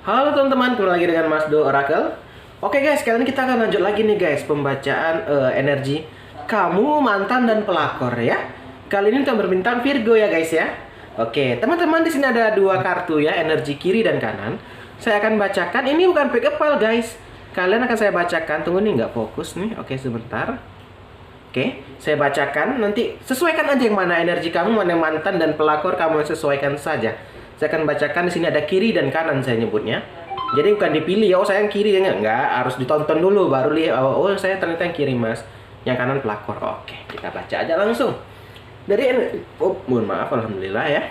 Halo teman-teman, kembali lagi dengan Mas Do Oracle. Oke guys, kali ini kita akan lanjut lagi nih guys pembacaan energi kamu, mantan dan pelakor ya. Kali ini kita berbintang Virgo ya guys ya. Oke, teman-teman, di sini ada dua kartu ya, energi kiri dan kanan. Saya akan bacakan. Ini bukan pick up file guys. Kalian akan saya bacakan. Tunggu nih, nggak fokus nih. Oke, sebentar. Oke, saya bacakan. Nanti sesuaikan aja yang mana energi kamu, mana yang mantan dan pelakor, kamu sesuaikan saja. Saya akan bacakan. Di sini ada kiri dan kanan saya nyebutnya. Jadi bukan dipilih, oh saya yang kiri ya enggak, harus ditonton dulu baru lihat. Oh, saya ternyata yang kiri mas, yang kanan pelakor. Oke, kita baca aja langsung. Mohon maaf, alhamdulillah ya.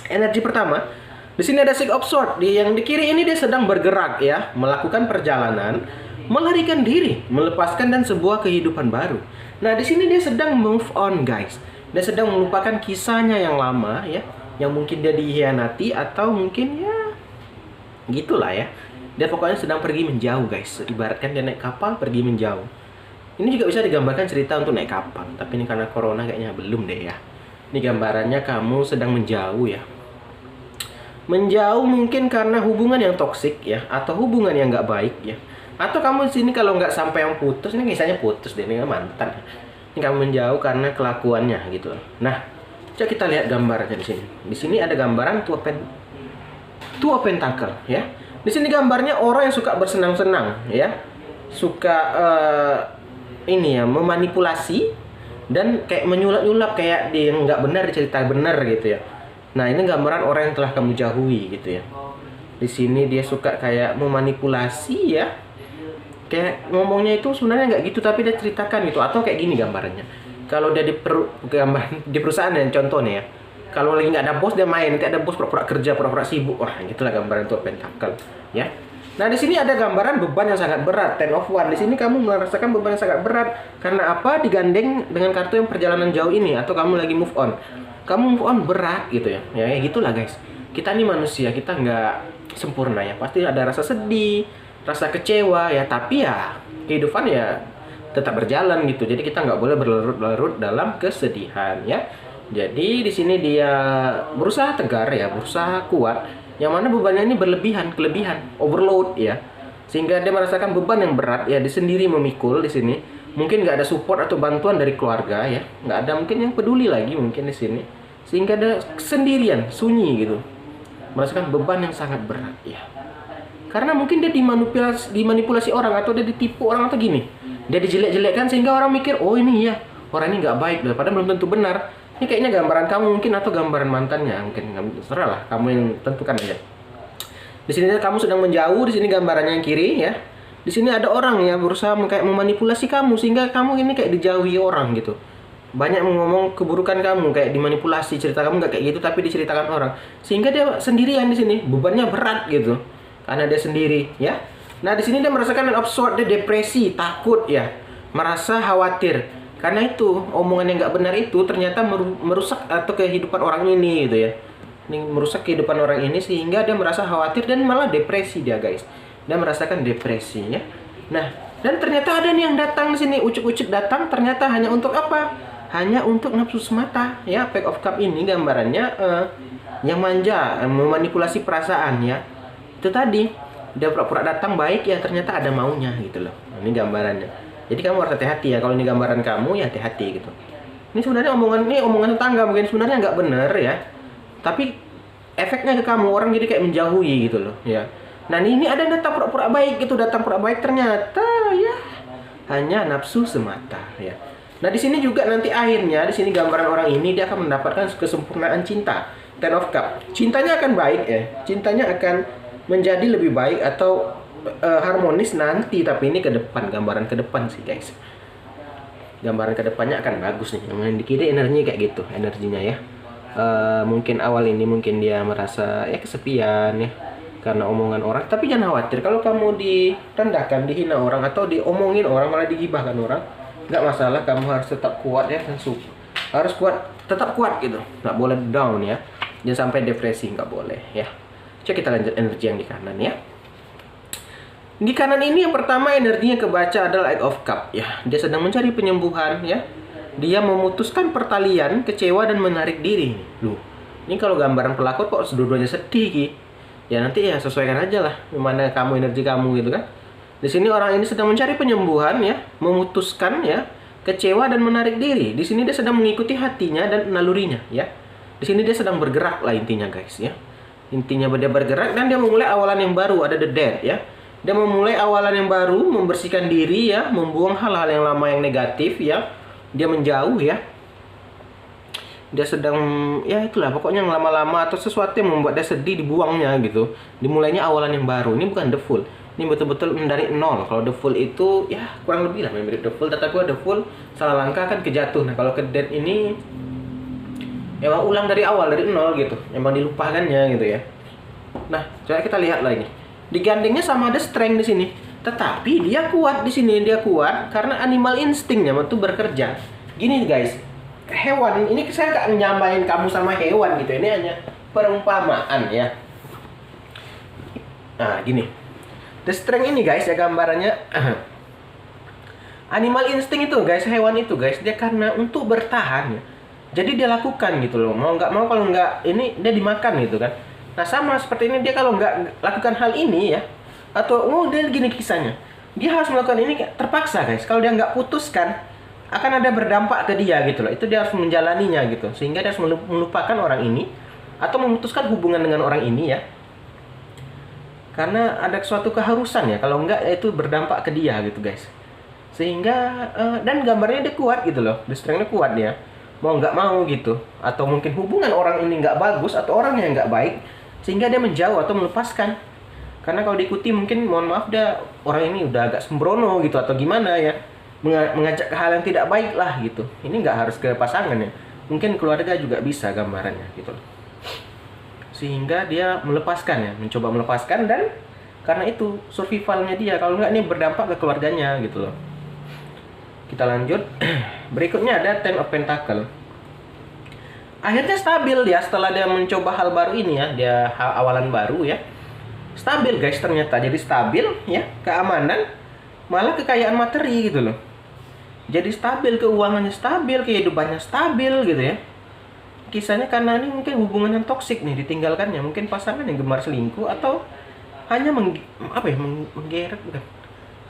Energi pertama, di sini ada Six of Swords. Yang di kiri ini dia sedang bergerak ya, melakukan perjalanan, melarikan diri, melepaskan dan sebuah kehidupan baru. Nah, di sini dia sedang move on guys. Dia sedang melupakan kisahnya yang lama ya, yang mungkin dia dikhianati atau mungkin ya gitulah ya. Dia pokoknya sedang pergi menjauh guys. Ibaratkan dia naik kapal pergi menjauh. Ini juga bisa digambarkan cerita untuk naik kapal, tapi ini karena corona kayaknya belum deh ya. Ini gambarannya kamu sedang menjauh ya. Menjauh mungkin karena hubungan yang toksik ya, atau hubungan yang nggak baik ya. Atau kamu di sini kalau nggak sampai yang putus, ini misalnya putus deh, ini mantan. Ini kamu menjauh karena kelakuannya gitu. Nah, coba kita lihat gambarnya di sini. Di sini ada gambaran Two of Pentacle ya. Di sini gambarnya orang yang suka bersenang-senang ya. Suka ini ya, memanipulasi dan kayak menyulap-nyulap, kayak dia nggak benar cerita benar gitu ya. Nah, ini gambaran orang yang telah kamu jauhi gitu ya. Di sini dia suka kayak memanipulasi ya. Kayak ngomongnya itu sebenarnya nggak gitu tapi dia ceritakan gitu, atau kayak gini gambarannya. Kalau dia di perusahaan yang contohnya ya. Kalau lagi nggak ada bos dia main, nanti ada bos pura-pura kerja, pura-pura sibuk. Wah, gitulah gambaran Two of Pentacle ya. Nah, di sini ada gambaran beban yang sangat berat, Ten of Wands. Di sini kamu merasakan beban yang sangat berat. Karena apa? Digandeng dengan kartu yang perjalanan jauh ini, atau kamu lagi move on. Kamu move on berat gitu ya. Ya, gitulah guys. Kita ini manusia, kita nggak sempurna ya. Pasti ada rasa sedih, rasa kecewa ya. Tapi ya kehidupan ya tetap berjalan gitu. Jadi kita nggak boleh berlarut-larut dalam kesedihan ya. Jadi di sini dia berusaha tegar ya, berusaha kuat. Yang mana bebannya ini kelebihan, overload ya. Sehingga dia merasakan beban yang berat ya, dia sendiri memikul di sini. Mungkin nggak ada support atau bantuan dari keluarga ya, nggak ada mungkin yang peduli lagi mungkin di sini. Sehingga dia sendirian, sunyi gitu, merasakan beban yang sangat berat ya. Karena mungkin dia dimanipulasi orang, atau dia ditipu orang, atau gini. Dia dijelek-jelekkan sehingga orang mikir, oh ini ya, orang ini nggak baik, padahal belum tentu benar. Ini kayaknya gambaran kamu mungkin, atau gambaran mantannya mungkin, terserah lah, kamu yang tentukan aja. Di sini kamu sedang menjauh, di sini gambarannya yang kiri ya. Di sini ada orang ya berusaha kayak memanipulasi kamu sehingga kamu ini kayak dijauhi orang gitu. Banyak ngomong keburukan kamu, kayak dimanipulasi, cerita kamu nggak kayak gitu tapi diceritakan orang. Sehingga dia sendirian di sini, bebannya berat gitu. Karena dia sendiri ya. Nah, di sini dia merasakan Ten of Swords, dia depresi, takut ya. Merasa khawatir. Karena itu, omongan yang nggak benar itu ternyata merusak atau kehidupan orang ini gitu ya. Ini merusak kehidupan orang ini sehingga dia merasa khawatir dan malah depresi dia guys. Dia merasakan depresi ya. Nah, dan ternyata ada nih yang datang di sini, ucuk-ucuk datang, ternyata hanya untuk apa? Hanya untuk nafsu semata ya. Pack of Cup ini gambarannya yang manja, memanipulasi perasaan ya. Itu tadi, dia pura-pura datang baik ya, ternyata ada maunya gitu loh. Ini gambarannya. Jadi kamu harus hati-hati ya, kalau ini gambaran kamu ya hati-hati gitu. Ini sebenarnya omongan tetangga mungkin sebenarnya nggak bener ya. Tapi efeknya ke kamu, orang jadi kayak menjauhi gitu loh ya. Nah, ini ada yang datang pura-pura baik gitu, datang pura baik, ternyata ya hanya nafsu semata ya. Nah, di sini juga nanti akhirnya, di sini gambaran orang ini dia akan mendapatkan kesempurnaan cinta. Ten of Cup. Cintanya akan baik ya. Cintanya akan menjadi lebih baik atau harmonis nanti, tapi ini ke depan, gambaran ke depan sih guys. Gambaran ke depannya akan bagus nih. Yang di kiri energinya kayak gitu, energinya ya. Mungkin awal ini mungkin dia merasa ya kesepian ya karena omongan orang, tapi jangan khawatir kalau kamu direndahkan, dihina orang atau diomongin orang, malah digibahkan orang, nggak masalah. Kamu harus tetap kuat ya, harus kuat, tetap kuat gitu, nggak boleh down ya. Jangan sampai depresi, nggak boleh ya. Coba kita lanjut energi yang di kanan ya. Di kanan ini yang pertama energinya kebaca adalah Eight of Cup ya. Dia sedang mencari penyembuhan ya. Dia memutuskan pertalian, kecewa dan menarik diri. Loh, ini kalau gambaran pelakor kok dua-duanya sedih Ki. Ya nanti ya sesuaikan aja lah gimana kamu, energi kamu gitu kan. Di sini orang ini sedang mencari penyembuhan ya, memutuskan ya, kecewa dan menarik diri. Di sini dia sedang mengikuti hatinya dan nalurinya ya. Di sini dia sedang bergerak lah intinya guys ya. Intinya dia bergerak dan dia memulai awalan yang baru, ada the dead ya. Dia memulai awalan yang baru, membersihkan diri ya, membuang hal-hal yang lama yang negatif ya. Dia menjauh ya. Dia sedang ya itulah pokoknya yang lama-lama atau sesuatu yang membuat dia sedih dibuangnya gitu. Dimulainya awalan yang baru. Ini bukan the full. Ini betul-betul dari nol. Kalau the full itu ya kurang lebih lah mirip the full. Tata gua the full salah langkah kan kejatuh. Nah kalau ke dead ini emang ulang dari awal, dari nol gitu. Emang dilupakannya gitu ya. Nah coba kita lihat lagi. Digandengnya sama ada strength di sini. Tetapi dia kuat di sini. Dia kuat karena animal instingnya itu bekerja. Gini guys. Hewan ini saya nggak nyamain kamu sama hewan gitu, ini hanya perumpamaan ya. Nah gini, the strength ini guys ya gambarannya animal insting itu guys, hewan itu guys, dia karena untuk bertahan ya, jadi dia lakukan gitu loh, mau nggak mau, kalau nggak ini dia dimakan gitu kan. Nah sama seperti ini, dia kalau nggak lakukan hal ini ya, atau dia gini kisahnya, dia harus melakukan ini terpaksa guys. Kalau dia nggak putuskan, akan ada berdampak ke dia gitu loh. Itu dia harus menjalaninya gitu. Sehingga dia harus melupakan orang ini atau memutuskan hubungan dengan orang ini ya. Karena ada suatu keharusan ya. Kalau enggak itu berdampak ke dia gitu guys. Sehingga dan gambarnya dia kuat gitu loh. The strength-nya kuat dia. Mau nggak mau gitu. Atau mungkin hubungan orang ini nggak bagus atau orangnya nggak baik, sehingga dia menjauh atau melepaskan. Karena kalau diikuti mungkin mohon maaf dia orang ini udah agak sembrono gitu atau gimana ya. Mengajak ke hal yang tidak baik lah gitu. Ini nggak harus ke pasangan ya, mungkin keluarga juga bisa gambarannya gitu. Sehingga dia melepaskan ya, mencoba melepaskan, dan karena itu survivalnya dia. Kalau nggak ini berdampak ke keluarganya gitu loh. Kita lanjut. Berikutnya ada Ten of Pentacle. Akhirnya stabil dia setelah dia mencoba hal baru ini ya, dia awalan baru ya. Stabil guys ternyata, jadi stabil ya, keamanan, malah kekayaan materi gitu loh. Jadi stabil, keuangannya stabil, kehidupannya stabil gitu ya. Kisahnya karena ini mungkin hubungan yang toksik nih ditinggalkannya, mungkin pasangan yang gemar selingkuh atau hanya menggeret bukan.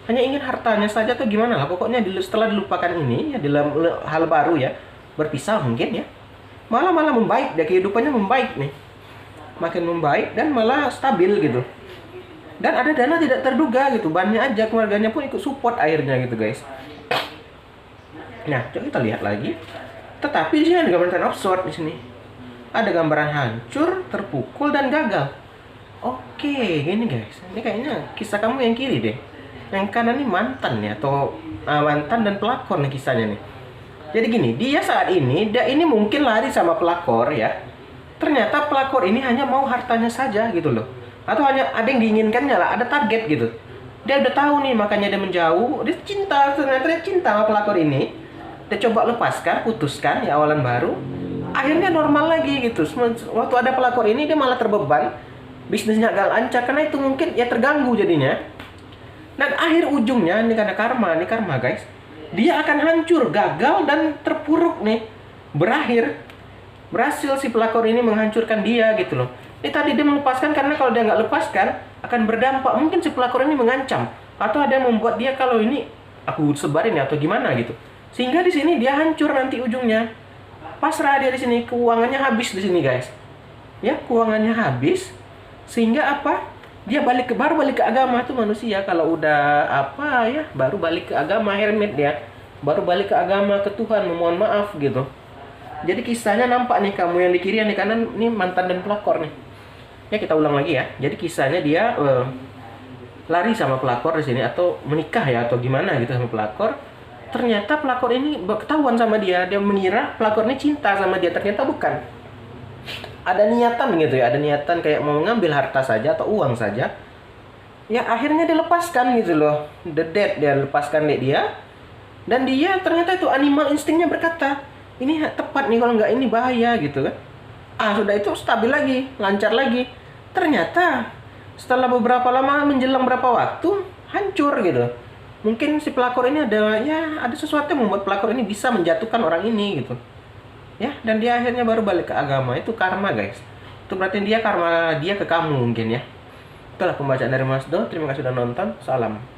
Hanya ingin hartanya saja atau gimana lah. Pokoknya setelah dilupakan ini ya, dalam hal baru ya, berpisah mungkin ya. Malah membaik, dia kehidupannya membaik nih. Makin membaik dan malah stabil gitu. Dan ada dana tidak terduga gitu, banyak aja, keluarganya pun ikut support akhirnya gitu guys. Nah, coba kita lihat lagi. Tetapi di sini ada gambaran Ten of Swords di sini. Ada gambaran hancur, terpukul dan gagal. Oke, gini guys. Ini kayaknya kisah kamu yang kiri deh. Yang kanan nih mantan ya, atau mantan dan pelakor nih kisahnya nih. Jadi gini, dia saat ini, dia ini mungkin lari sama pelakor ya. Ternyata pelakor ini hanya mau hartanya saja gitu loh. Atau hanya ada yang diinginkannya lah, ada target gitu. Dia udah tahu nih, makanya dia menjauh. Dia cinta, ternyata dia cinta sama pelakor ini. Dia coba lepaskan, putuskan ya, awalan baru. Akhirnya normal lagi gitu. Waktu ada pelakor ini dia malah terbeban, bisnisnya agak lancar karena itu mungkin ya terganggu jadinya. Dan akhir ujungnya ini karena karma guys. Dia akan hancur, gagal dan terpuruk nih. Berhasil si pelakor ini menghancurkan dia gitu loh. Ini tadi dia melepaskan karena kalau dia nggak lepaskan akan berdampak. Mungkin si pelakor ini mengancam atau ada yang membuat dia kalau ini aku sebarin ya atau gimana gitu. Sehingga di sini dia hancur nanti ujungnya. Pasrah dia di sini, keuangannya habis di sini guys. Ya, keuangannya habis. Sehingga apa? Dia baru balik ke agama tuh manusia kalau udah apa ya, baru balik ke agama, hermit dia. Baru balik ke agama, ke Tuhan, memohon maaf gitu. Jadi kisahnya nampak nih, kamu yang di kiri yang di kanan nih mantan dan pelakor nih. Ya kita ulang lagi ya. Jadi kisahnya dia lari sama pelakor di sini atau menikah ya atau gimana gitu sama pelakor. Ternyata pelakor ini ketahuan sama dia mengira pelakor ini cinta sama dia, ternyata bukan. Ada niatan gitu ya, ada niatan kayak mau ngambil harta saja atau uang saja. Ya akhirnya dilepaskan gitu loh. The dead dia lepaskan dia. Dan dia ternyata itu animal instingnya berkata, ini tepat nih, kalau nggak ini bahaya gitu kan. Sudah itu stabil lagi, lancar lagi. Ternyata setelah beberapa lama menjelang berapa waktu hancur gitu. Mungkin si pelakor ini ada sesuatu yang membuat pelakor ini bisa menjatuhkan orang ini gitu. Ya, dan dia akhirnya baru balik ke agama. Itu karma guys. Itu berarti dia karma dia ke kamu mungkin ya. Itulah pembacaan dari Mas Do. Terima kasih sudah nonton. Salam.